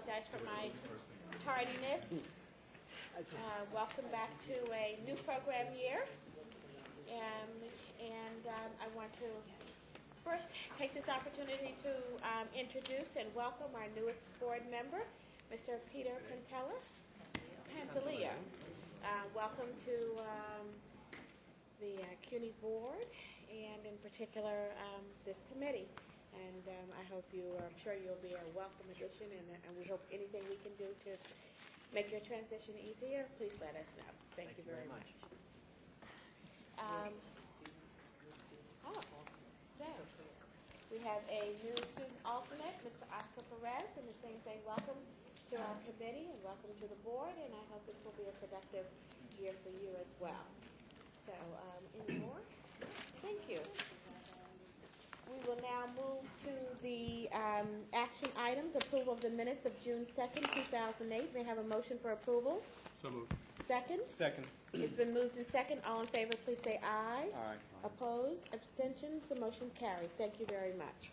apologize for my tardiness. Welcome back to a new program year. I want to first take this opportunity to introduce and welcome our newest board member, Mr. Peter Pantaleo. Welcome to the CUNY board, and in particular this committee. And I'm sure you'll be a welcome addition, and we hope anything we can do to make your transition easier, please let us know. Thank you very much. So we have a new student alternate, Mr. Oscar Perez, and the same thing, welcome to our committee and welcome to the board, and I hope this will be a productive year for you as well. So, any more? Thank you. We will now move to the action items, approval of the minutes of June 2nd, 2008. May I have a motion for approval? So moved. Second? Second. It's been moved and second. All in favor, please say aye. Aye. Opposed? Abstentions? The motion carries. Thank you very much.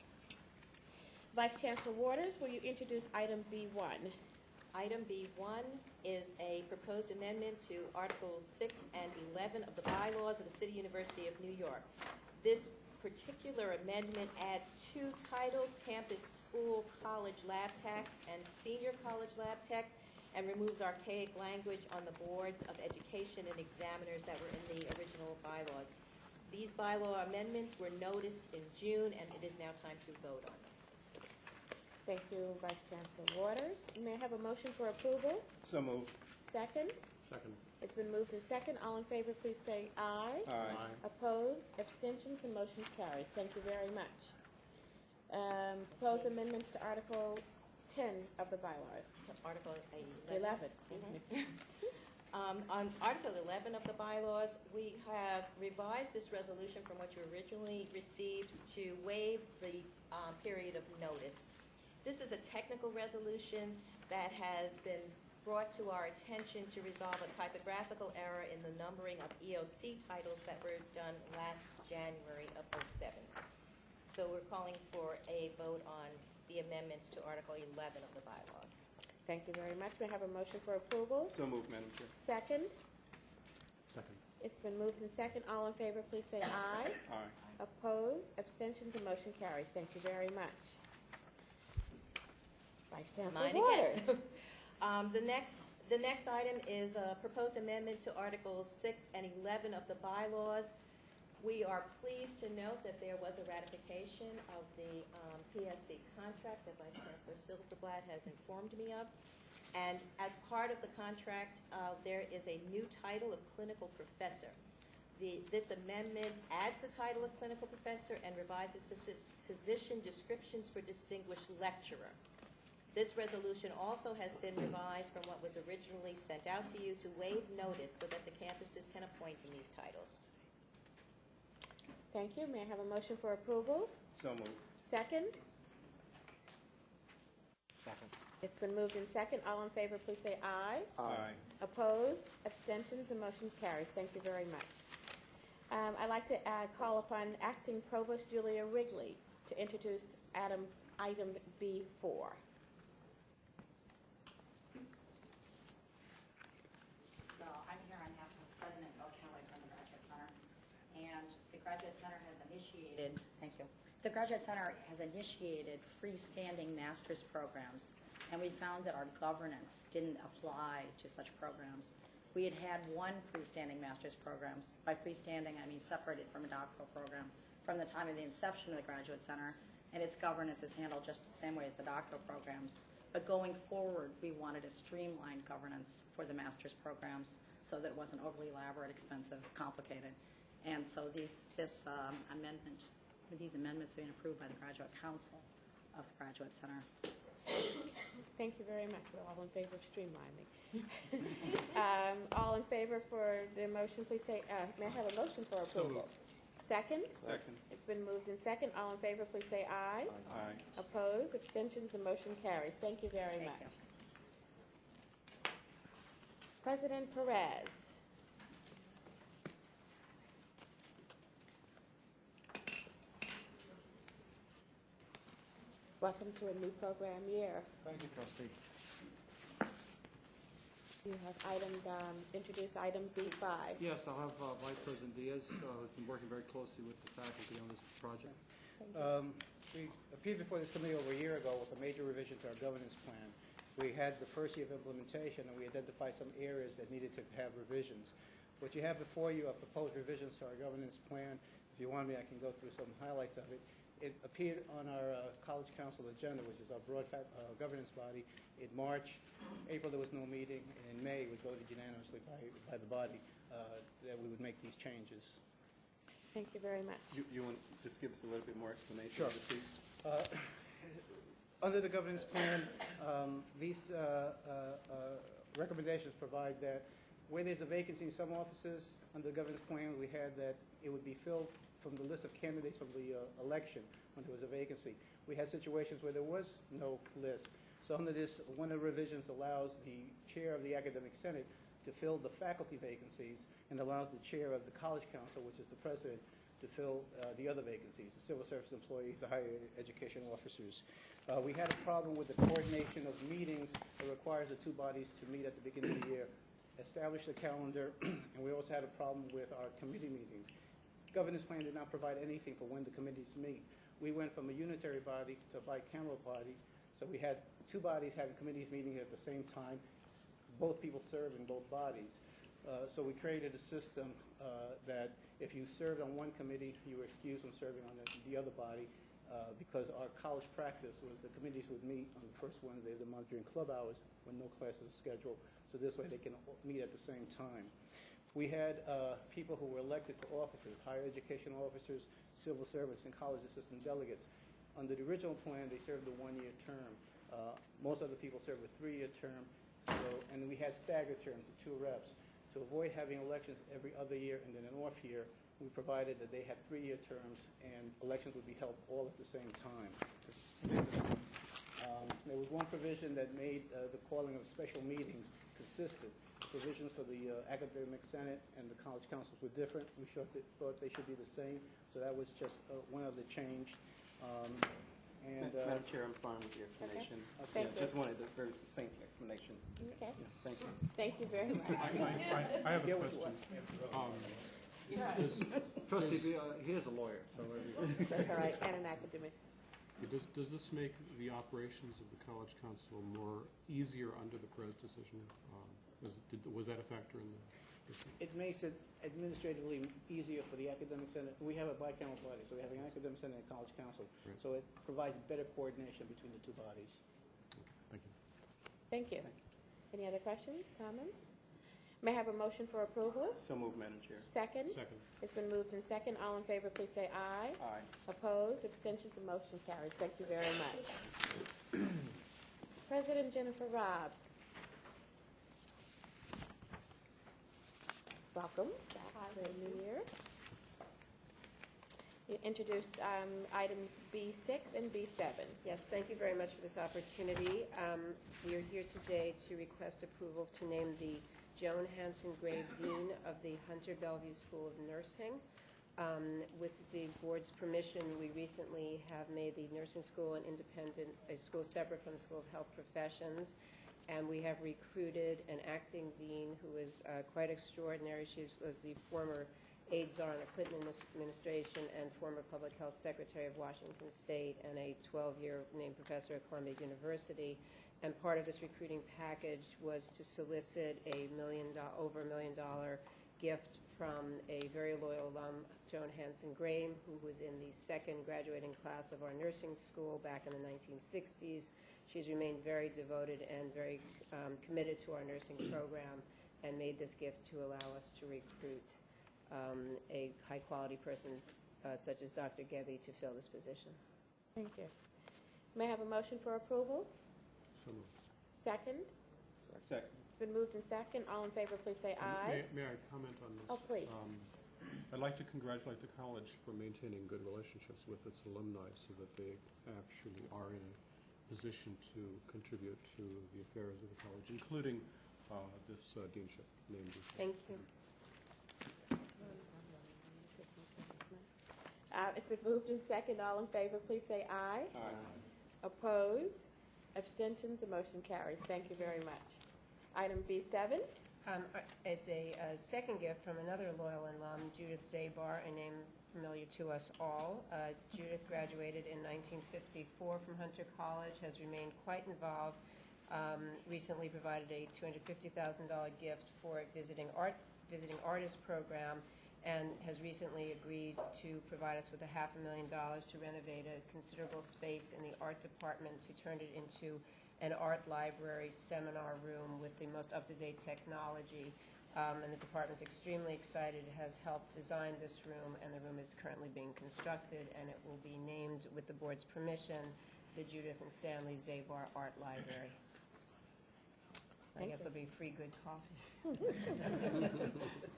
Vice Chancellor Waters, will you introduce item B1? Item B1 is a proposed amendment to Articles 6 and 11 of the Bylaws of the City University of New York. This particular amendment adds two titles, Campus School College Lab Tech and Senior College Lab Tech, and removes archaic language on the boards of education and examiners that were in the original bylaws. These bylaw amendments were noticed in June, and it is now time to vote on them. Thank you, Vice Chancellor Waters. May I have a motion for approval? So moved. Second? Second. It's been moved and second. All in favor, please say aye. Aye. Opposed? Abstentions? The motion carries. Thank you very much. Proposed amendments to Article 10 of the bylaws. Article 11, excuse me. On Article 11 of the bylaws, we have revised this resolution from what you originally received to waive the period of notice. This is a technical resolution that has been brought to our attention to resolve a typographical error in the numbering of EOC titles that were done last January of '07. So we're calling for a vote on the amendments to Article 11 of the bylaws. Thank you very much. May I have a motion for approval? So moved, Madam Chair. Second? Second. It's been moved and second. All in favor, please say aye. Aye. Opposed? Abstentions? The motion carries. Thank you very much. Vice Chancellor Waters. The next item is a proposed amendment to Articles 6 and 11 of the bylaws. We are pleased to note that there was a ratification of the PSC contract that Vice Chancellor Silverblatt has informed me of. And as part of the contract, there is a new title of clinical professor. This amendment adds the title of clinical professor and revises position descriptions for distinguished lecturer. This resolution also has been revised from what was originally sent out to you to waive notice so that the campuses can appoint in these titles. Thank you. May I have a motion for approval? So moved. Second? Second. It's been moved and second. All in favor, please say aye. Aye. Opposed? Abstentions? The motion carries. Thank you very much. I'd like to call upon Acting Provost Julia Wrigley to introduce item B4. I'm here on behalf of President O'Kelly from the Graduate Center, and the Graduate Center has initiated. Thank you. The Graduate Center has initiated freestanding master's programs, and we found that our governance didn't apply to such programs. We had had one freestanding master's programs. By freestanding, I mean separated from a doctoral program from the time of the inception of the Graduate Center, and its governance is handled just the same way as the doctoral programs. But going forward, we wanted a streamlined governance for the master's programs so that it wasn't overly elaborate, expensive, complicated. And so these amendments have been approved by the Graduate Council of the Graduate Center. Thank you very much. We're all in favor of streamlining. All in favor for the motion, please say, may I have a motion for approval? Second? Second. It's been moved and second. All in favor, please say aye. Aye. Opposed? Abstentions? The motion carries. Thank you very much. You. President Perez. Welcome to a new program year. Thank you, Trustee. You have introduced item B5. Yes, I'll have Vice President Diaz, who's been working very closely with the faculty on this project. We appeared before this committee over a year ago with a major revision to our governance plan. We had the first year of implementation, and we identified some areas that needed to have revisions. What you have before you are proposed revisions to our governance plan. If you want me, I can go through some highlights of it. It appeared on our College Council agenda, which is our broad governance body, in March. April, there was no meeting, and in May, it was voted unanimously by the body that we would make these changes. Thank you very much. You want to just give us a little bit more explanation? Sure. of the piece? Under the governance plan, these recommendations provide that where there's a vacancy in some offices, under the governance plan, we had that it would be filled from the list of candidates from the election when there was a vacancy. We had situations where there was no list. So under this, one of the revisions allows the chair of the academic senate to fill the faculty vacancies and allows the chair of the college council, which is the president, to fill the other vacancies, the civil service employees, the higher education officers. We had a problem with the coordination of meetings that requires the two bodies to meet at the beginning of the year, establish the calendar, and we also had a problem with our committee meetings. Governance plan did not provide anything for when the committees meet. We went from a unitary body to a bicameral body, so we had two bodies having committees meeting at the same time. Both people serve in both bodies. So we created a system that if you served on one committee, you were excused from serving on the other body because our college practice was the committees would meet on the first Wednesday of the month during club hours when no classes are scheduled, so this way they can meet at the same time. We had people who were elected to offices, higher education officers, civil service, and college assistant delegates. Under the original plan, they served a one-year term. Most other people served a three-year term, and we had staggered terms to 2 reps. To avoid having elections every other year and then an off year, we provided that they had 3-year terms and elections would be held all at the same time. There was one provision that made the calling of special meetings consistent. Provisions for the academic senate and the college councils were different. We thought they should be the same, so that was just one other change. Madam Chair, I'm fine with the explanation. Thank you. Just wanted a very succinct explanation. Okay. Yeah, thank you. Thank you very much. I have a question. Trustee, he is a lawyer, so That's all right, and an academic. Does this make the operations of the College Council more easier under the Perez decision? Was that a factor in the? It makes it administratively easier for the academic senate. We have a bicameral body, so we have an academic senate and college council. Right. So it provides better coordination between the two bodies. Okay, Thank thank you. you. Any other questions, comments? May I have a motion for approval? So moved, Madam Chair. Second? Second. It's been moved in second. All in favor, please say aye. Aye. Opposed? Abstentions? The motion carries. Thank you very much. President Jennifer Robb. Welcome back to the new year. You introduced items B6 and B7. Yes, thank you very much for this opportunity. We are here today to request approval to name the Joan Hanson Gray Dean of the Hunter Bellevue School of Nursing. With the board's permission, we recently have made the nursing school an independent, a school separate from the School of Health Professions, and we have recruited an acting dean who is quite extraordinary. She was the former aide czar in the Clinton administration and former public health secretary of Washington State and a 12-year named professor at Columbia University. And part of this recruiting package was to solicit over $1 million gift from a very loyal alum, Joan Hanson Graham, who was in the second graduating class of our nursing school back in the 1960s. She's remained very devoted and very committed to our nursing program and made this gift to allow us to recruit a high-quality person such as Dr. Gebbe to fill this position. Thank you. May I have a motion for approval? So moved. Second? Second. It's been moved in second. All in favor, please say aye. May I comment on this? Oh, please. I'd like to congratulate the college for maintaining good relationships with its alumni so that they actually are in a position to contribute to the affairs of the college, including this deanship named. Thank you. It's been moved in second. All in favor, please say aye. Aye. Opposed? Abstentions? The motion carries. Thank you very much. Item B7. As a second gift from another loyal alum, Judith Zabar, a name familiar to us all. Judith graduated in 1954 from Hunter College, has remained quite involved, recently provided a $250,000 gift for a visiting artist program, and has recently agreed to provide us with $500,000 to renovate a considerable space in the art department to turn it into an art library seminar room with the most up-to-date technology. And the department's extremely excited, has helped design this room, and the room is currently being constructed, and it will be named, with the board's permission, the Judith and Stanley Zabar Art Library. I guess there'll be free good coffee.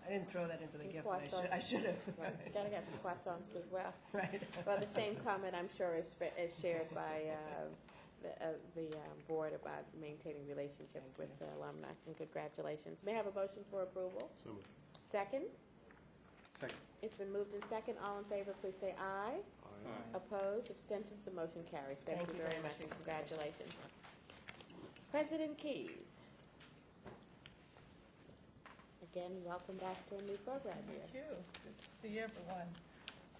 I didn't throw that into the gift, but I should have. Right. You gotta get the croissants as well. Right. Well, the same comment, I'm sure, is shared by the board about maintaining relationships with the alumni. And congratulations. May I have a motion for approval? So moved. Second? Second. It's been moved in second. All in favor, please say aye. Aye. Opposed? Abstentions? The motion carries. Thank you very much, and congratulations. President Keys. Again, welcome back to a new program here. Thank you. Good to see everyone.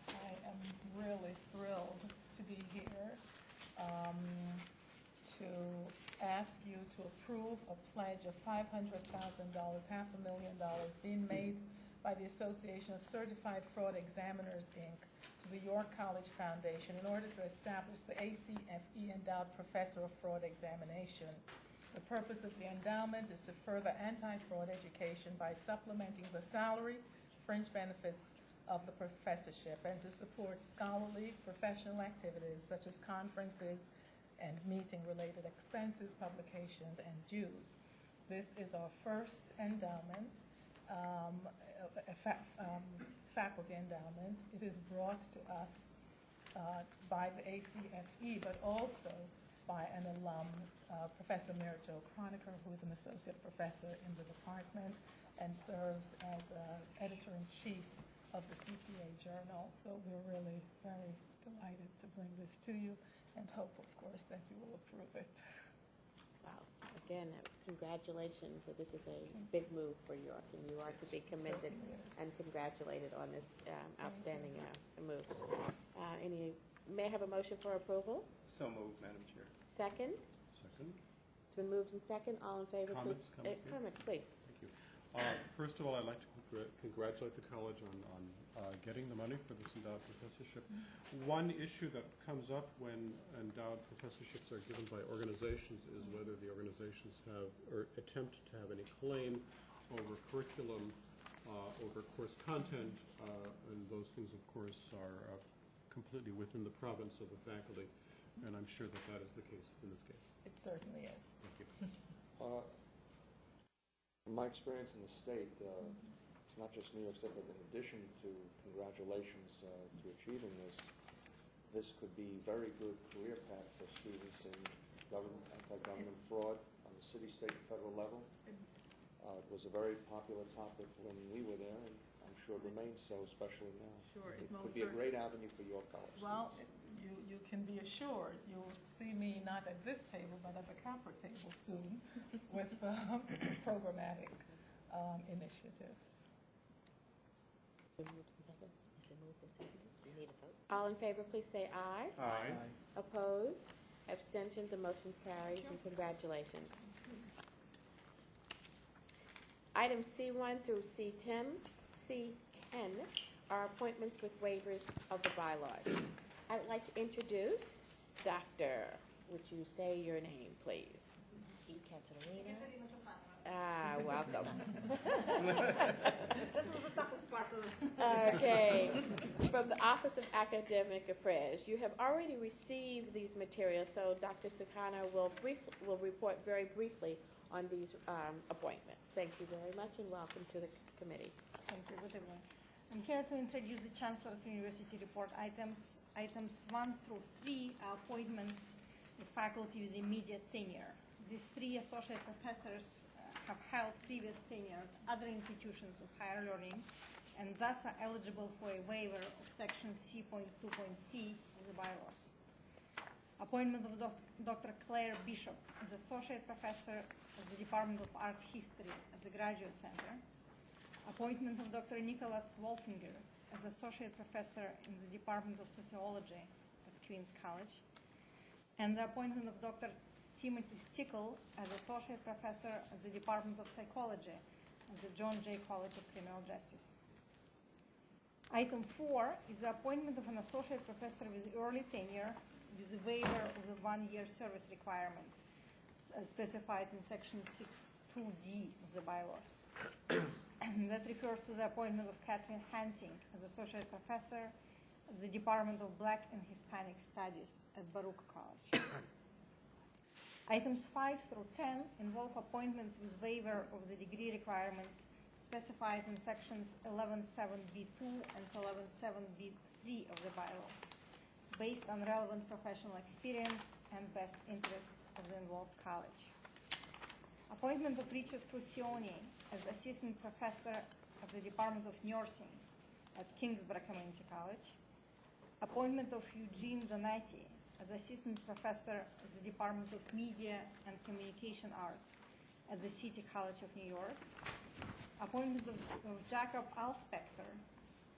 I am really thrilled to be here to ask you to approve a pledge of $500,000, $500,000 being made by the Association of Certified Fraud Examiners, Inc. to the York College Foundation in order to establish the ACFE Endowed Professor of Fraud Examination. The purpose of the endowment is to further anti-fraud education by supplementing the salary, fringe benefits of the professorship, and to support scholarly professional activities such as conferences and meeting-related expenses, publications, and dues. This is our first endowment, faculty endowment. It is brought to us by the ACFE, but also by an alum, Professor Mary Jo Croniker, who is an associate professor in the department and serves as editor-in-chief of the CPA Journal. So we're really very delighted to bring this to you and hope, of course, that you will approve it. Wow. Again, congratulations. This is a big move for York, and you are to be commended and congratulated on this outstanding move. May I have a motion for approval? So moved, Madam Chair. Second? Second. It's been moved in second. All in favor, Comments? please. Comments, please. Thank you. First of all, I'd like to congratulate the college on getting the money for this endowed professorship. One issue that comes up when endowed professorships are given by organizations is whether the organizations have or attempt to have any claim over curriculum, over course content, and those things, of course, are completely within the province of the faculty, and I'm sure that that is the case in this case. It certainly is. Thank you. From my experience in the state, it's not just New York State, but in addition to congratulations to achieving this could be very good career path for students in government, anti-government fraud on the city, state, and federal level. It was a very popular topic when we were there, and I'm sure it remains so, especially now. Sure, it could be a great avenue for your college. Well, you can be assured you'll see me not at this table, but at the Copper table soon with programmatic initiatives. All in favor, please say aye. Aye. Opposed? Abstentions? The motion's carried, and congratulations. Items C1 through C10 are appointments with waivers of the bylaws. I'd like to introduce Dr. Would you say your name, please? Welcome. That was the toughest part of it. Okay. From the Office of Academic Affairs, you have already received these materials, so Dr. Sakana will report very briefly on these appointments. Thank you very much, and welcome to the committee. Thank you. Good evening. I'm here to introduce the Chancellor's University Report items. Items 1 through 3 are appointments of faculty with immediate tenure. These 3 associate professors have held previous tenure at other institutions of higher learning and thus are eligible for a waiver of section C.2.c of the bylaws. Appointment of Dr. Claire Bishop as Associate Professor of the Department of Art History at the Graduate Center. Appointment of Dr. Nicholas Wolfinger as Associate Professor in the Department of Sociology at Queens College. And the appointment of Dr. Timothy Stickle as Associate Professor at the Department of Psychology at the John Jay College of Criminal Justice. Item 4 is the appointment of an Associate Professor with early tenure with a waiver of the 1-year service requirement specified in Section 6.2d of the Bylaws. That refers to the appointment of Catherine Hansing as Associate Professor at the Department of Black and Hispanic Studies at Baruch College. Items 5 through 10 involve appointments with waiver of the degree requirements specified in Sections 11.7b2 and 11.7b3 of the Bylaws, based on relevant professional experience and best interest of the involved college. Appointment of Richard Frusioni as Assistant Professor of the Department of Nursing at Kingsborough Community College. Appointment of Eugene Donati as Assistant Professor of the Department of Media and Communication Arts at the City College of New York. Appointment of Jacob Alspector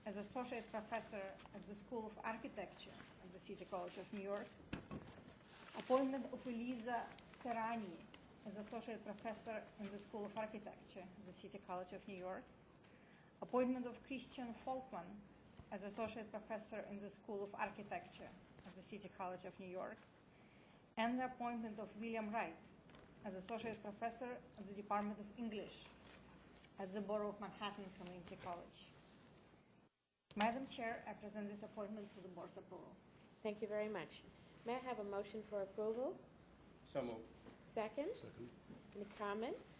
as Associate Professor at the School of Architecture at the City College of New York. Appointment of Elisa Terani as Associate Professor in the School of Architecture at the City College of New York. Appointment of Christian Folkman as Associate Professor in the School of Architecture at the City College of New York. And the appointment of William Wright as Associate Professor at the Department of English at the Borough of Manhattan Community College. Madam Chair, I present these appointments for the board's approval. Thank you very much. May I have a motion for approval? So moved. Second? Second. Any comments?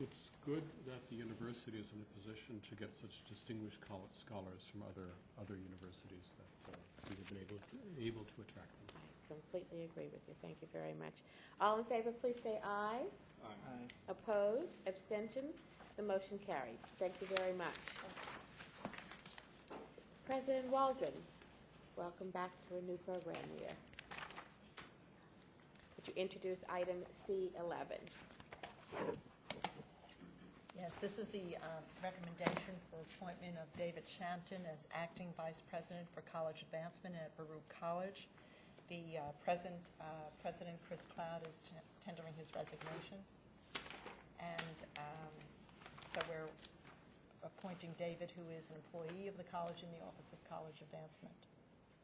It's good that the university is in a position to get such distinguished scholars from other universities that we have been able to attract them. I completely agree with you. Thank you very much. All in favor, please say aye. Aye. Opposed? Abstentions? The motion carries. Thank you very much. President Waldron, welcome back to a new program year. Would you introduce item C11? Yes, this is the recommendation for appointment of David Shanton as acting vice president for college advancement at Baruch College. The President Chris Cloud is tendering his resignation. And so we're appointing David, who is an employee of the college in the Office of College Advancement.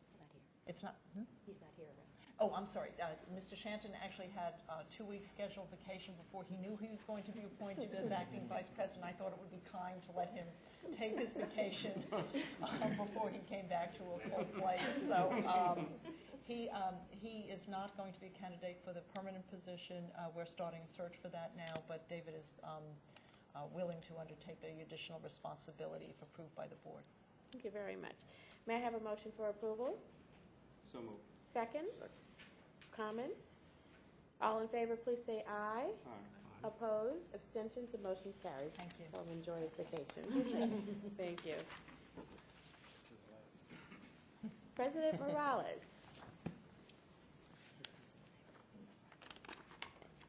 It's not here. It's not? He's not here, right? Oh, I'm sorry. Mr. Shanton actually had 2 weeks scheduled vacation before he knew he was going to be appointed as acting vice president. I thought it would be kind to let him take his vacation before he came back to a full plate. So he is not going to be a candidate for the permanent position. We're starting a search for that now, but David is willing to undertake the additional responsibility if approved by the board. Thank you very much. May I have a motion for approval? So moved. Second? Comments? All in favor, please say aye. Aye. Opposed? Abstentions? The motion carries. Thank you. Tell him enjoy his vacation. Thank you. President Morales.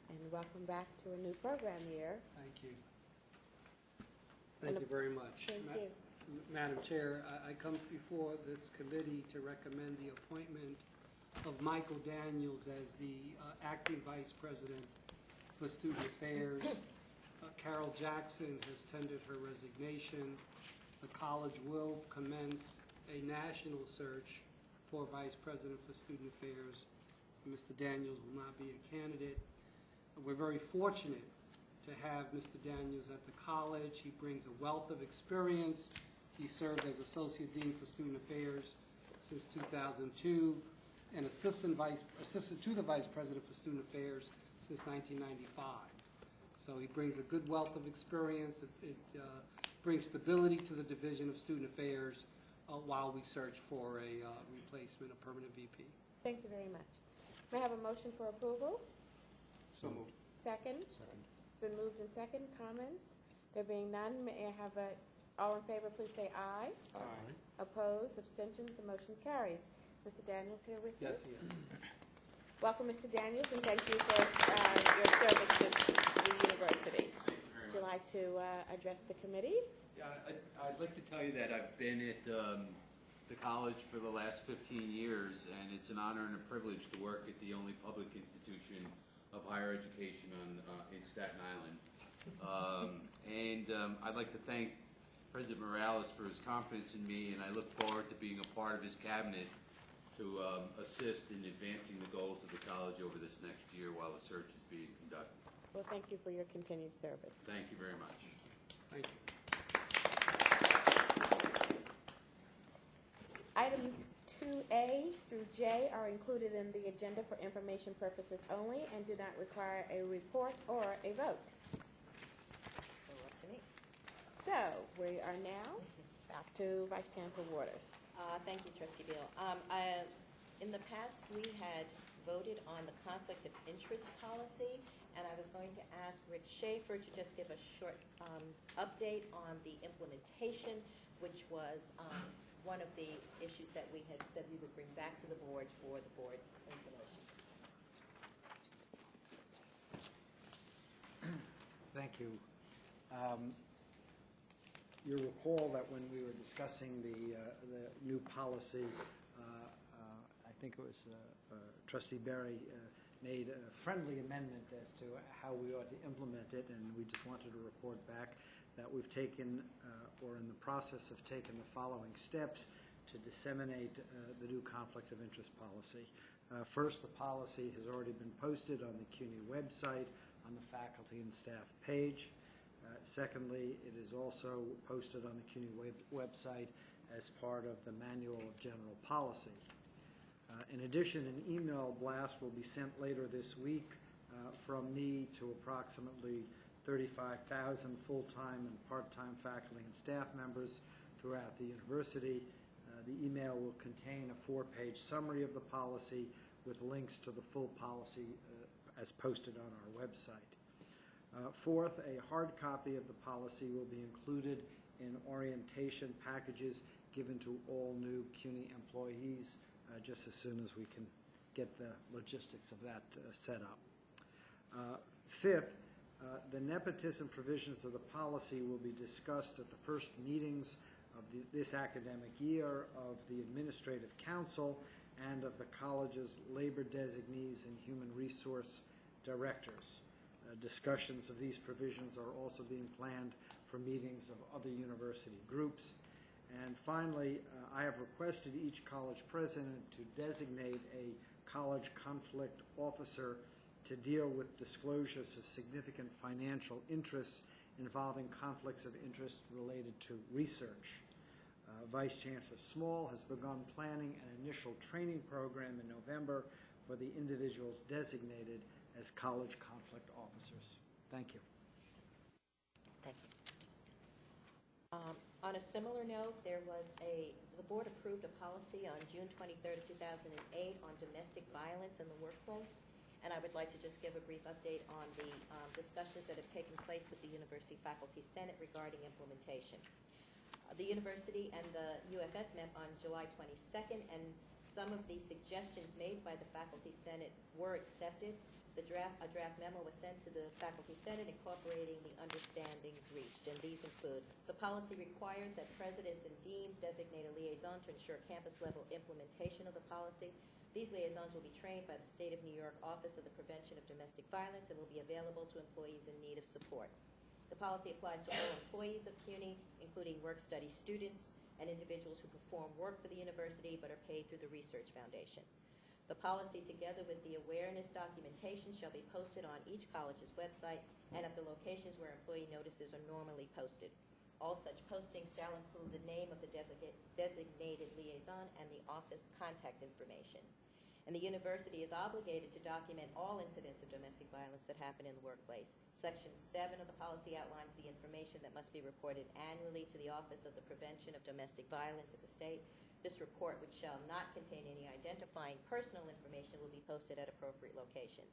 And welcome back to a new program year. Thank you. Thank you very much. Thank you. Madam Chair, I come before this committee to recommend the appointment of Michael Daniels as the acting vice president for student affairs. Carol Jackson has tendered her resignation. The college will commence a national search for vice president for student affairs. Mr. Daniels will not be a candidate. We're very fortunate to have Mr. Daniels at the college. He brings a wealth of experience. He served as Associate Dean for Student Affairs since 2002 and assistant to the Vice President for Student Affairs since 1995. So he brings a good wealth of experience. It brings stability to the Division of Student Affairs while we search for a replacement, a permanent VP. Thank you very much. May I have a motion for approval? So moved. Second? Second. It's been moved in second. Comments? There being none, may I have all in favor, please say aye. Aye. Opposed? Abstentions? The motion carries. Is Mr. Daniels here with you? Yes, he is. Welcome, Mr. Daniels, and thank you for your service to the university. Would you like to address the committees? Yeah, I'd like to tell you that I've been at the college for the last 15 years, and it's an honor and a privilege to work at the only public institution of higher education in Staten Island. I'd like to thank President Morales for his confidence in me, and I look forward to being a part of his cabinet to assist in advancing the goals of the college over this next year while the search is being conducted. Well, thank you for your continued service. Thank you very much. Thank you. Items 2A through J are included in the agenda for information purposes only and do not require a report or a vote. So up to me. So we are now back to Vice Chancellor Waters. Thank you, Trustee Beal. In the past, we had voted on the conflict of interest policy, and I was going to ask Rick Schaefer to just give a short update on the implementation, which was one of the issues that we had said we would bring back to the board for the board's information. Thank you. You recall that when we were discussing the new policy, I think it was Trustee Berry made a friendly amendment as to how we ought to implement it, and we just wanted to report back that we've taken or in the process of taking the following steps to disseminate the new conflict of interest policy. First, the policy has already been posted on the CUNY website on the faculty and staff page. Secondly, it is also posted on the CUNY website as part of the Manual of General Policy. In addition, an email blast will be sent later this week from me to approximately 35,000 full-time and part-time faculty and staff members throughout the university. The email will contain a 4-page summary of the policy with links to the full policy as posted on our website. Fourth, a hard copy of the policy will be included in orientation packages given to all new CUNY employees just as soon as we can get the logistics of that set up. Fifth, the nepotism provisions of the policy will be discussed at the first meetings of this academic year of the Administrative Council and of the college's labor designees and human resource directors. Discussions of these provisions are also being planned for meetings of other university groups. And finally, I have requested each college president to designate a college conflict officer to deal with disclosures of significant financial interests involving conflicts of interest related to research. Vice Chancellor Small has begun planning an initial training program in November for the individuals designated as college conflict officers. Thank you. Thank you. On a similar note, the board approved a policy on June 23rd of 2008 on domestic violence in the workplace, and I would like to just give a brief update on the discussions that have taken place with the University Faculty Senate regarding implementation. The university and the UFS met on July 22nd, and some of the suggestions made by the Faculty Senate were accepted. A draft memo was sent to the Faculty Senate incorporating the understandings reached, and these include: the policy requires that presidents and deans designate a liaison to ensure campus-level implementation of the policy. These liaisons will be trained by the State of New York Office of the Prevention of Domestic Violence and will be available to employees in need of support. The policy applies to all employees of CUNY, including work-study students and individuals who perform work for the university but are paid through the Research Foundation. The policy, together with the awareness documentation, shall be posted on each college's website and at the locations where employee notices are normally posted. All such postings shall include the name of the designated liaison and the office contact information. And the university is obligated to document all incidents of domestic violence that happen in the workplace. Section 7 of the policy outlines the information that must be reported annually to the Office of the Prevention of Domestic Violence at the state. This report, which shall not contain any identifying personal information, will be posted at appropriate locations.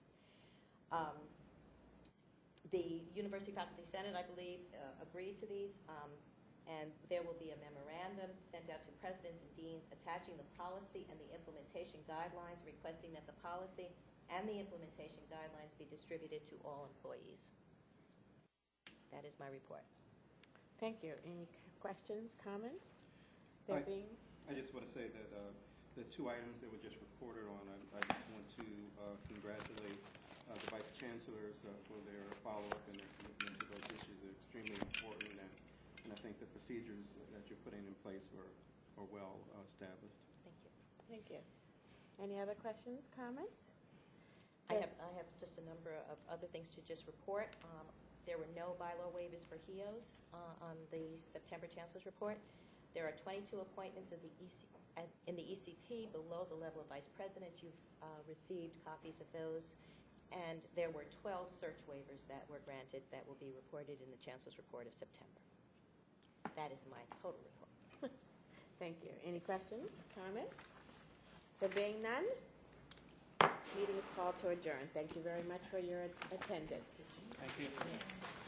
The University Faculty Senate, I believe, agreed to these, And there will be a memorandum sent out to presidents and deans attaching the policy and the implementation guidelines, requesting that the policy and the implementation guidelines be distributed to all employees. That is my report. Thank you. Any questions, comments? I just want to say that the two items that were just reported on, I just want to congratulate the Vice Chancellors for their follow-up and their commitment to those issues. They're extremely important, and I think the procedures that you're putting in place are well established. Thank you. Thank you. Any other questions, comments? I have just a number of other things to just report. There were no bylaw waivers for HEOs on the September Chancellor's report. There are 22 appointments in the ECP below the level of Vice President. You've received copies of those. And there were 12 search waivers that were granted that will be reported in the Chancellor's report of September. That is my total report. Thank you. Any questions, comments? There being none, meeting is called to adjourn. Thank you very much for your attendance. Thank you.